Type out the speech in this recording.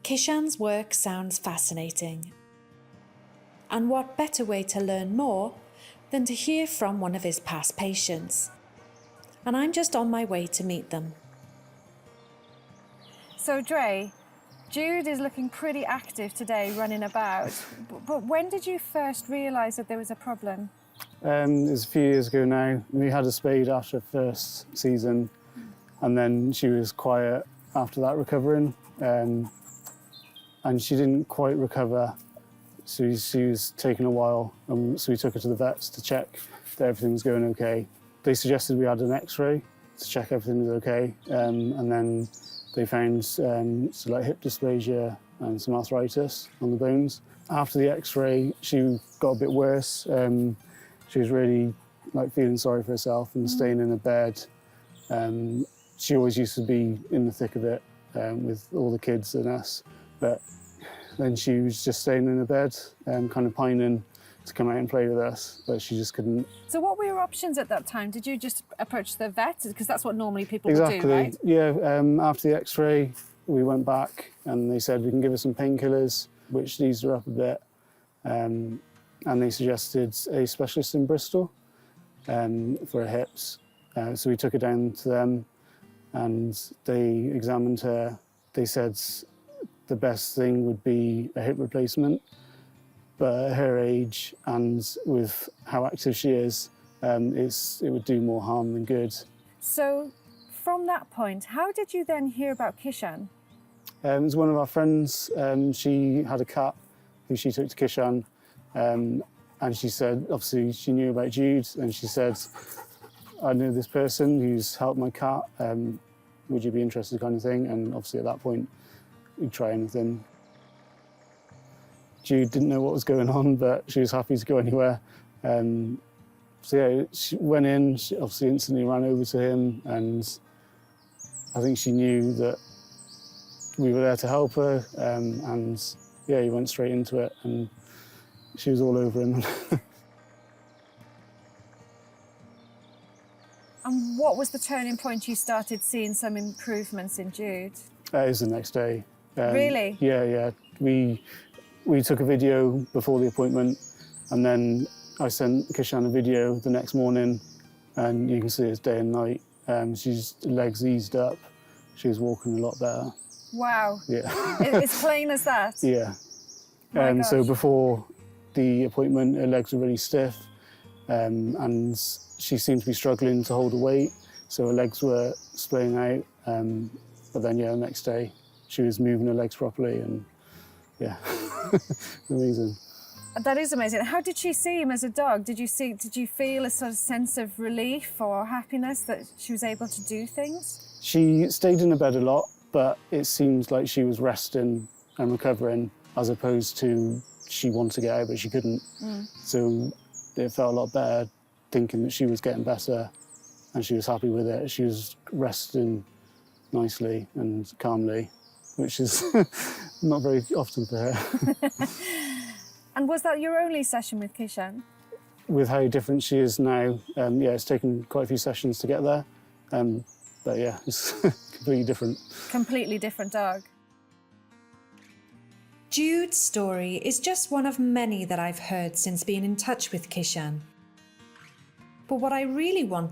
Kishan's work sounds fascinating. And what better way to learn more than to hear from one of his past patients? And I'm just on my way to meet them. So Dre, Jude is looking pretty active today, running about. But when did you first realise that there was a problem? It was a few years ago now. We had her spayed after the first season, and then she was quiet after that, recovering. And she didn't quite recover, so she was taking a while. So we took her to the vets to check that everything was going okay. They suggested we had an X-ray to check everything was okay, and then they found like hip dysplasia and some arthritis on the bones. After the X-ray, she got a bit worse. She was really feeling sorry for herself and staying in a bed. She always used to be in the thick of it with all the kids and us, but then she was just staying in a bed, kind of pining to come out and play with us, but she just couldn't. So what were your options at that time? Did you just approach the vet? Because that's what normally people Exactly. would do, right? Yeah, after the X-ray, we went back and they said we can give her some painkillers, which eased her up a bit. And they suggested a specialist in Bristol for her hips. So we took her down to them and they examined her. They said the best thing would be a hip replacement, but at her age and with how active she is, it would do more harm than good. So from that point, how did you then hear about Kishan? It was one of our friends. She had a cat who she took to Kishan, and she said, obviously she knew about Jude, and she said, I know this person who's helped my cat, would you be interested, kind of thing? And obviously at that point, we'd try anything. Jude didn't know what was going on, but she was happy to go anywhere. So yeah, she went in, she obviously instantly ran over to him, and I think she knew that we were there to help her, and yeah, he went straight into it, and she was all over him. And what was the turning point you started seeing some improvements in Jude? It was the next day. Really? Yeah. We took a video before the appointment, and then I sent Kishan a video the next morning, and you can see it's day and night. She's legs eased up. She was walking a lot better. Wow. Yeah. It's plain as that? Yeah. My So gosh. before the appointment, her legs were really stiff, and she seemed to be struggling to hold her weight, so her legs were splaying out. But then, yeah, the next day, she was moving her legs properly, and yeah, amazing. That is amazing. How did she see him as a dog? Did you feel a sort of sense of relief or happiness that she was able to do things? She stayed in the bed a lot, but it seemed like she was resting and recovering, as opposed to she wanted to get out, but she couldn't. So it felt a lot better, thinking that she was getting better and she was happy with it. She was resting nicely and calmly, which is not very often for her. And was that your only session with Kishan? With how different she is now, yeah, it's taken quite a few sessions to get there. But yeah, it's completely different. Completely different dog. Jude's story is just one of many that I've heard since being in touch with Kishan. But what I really want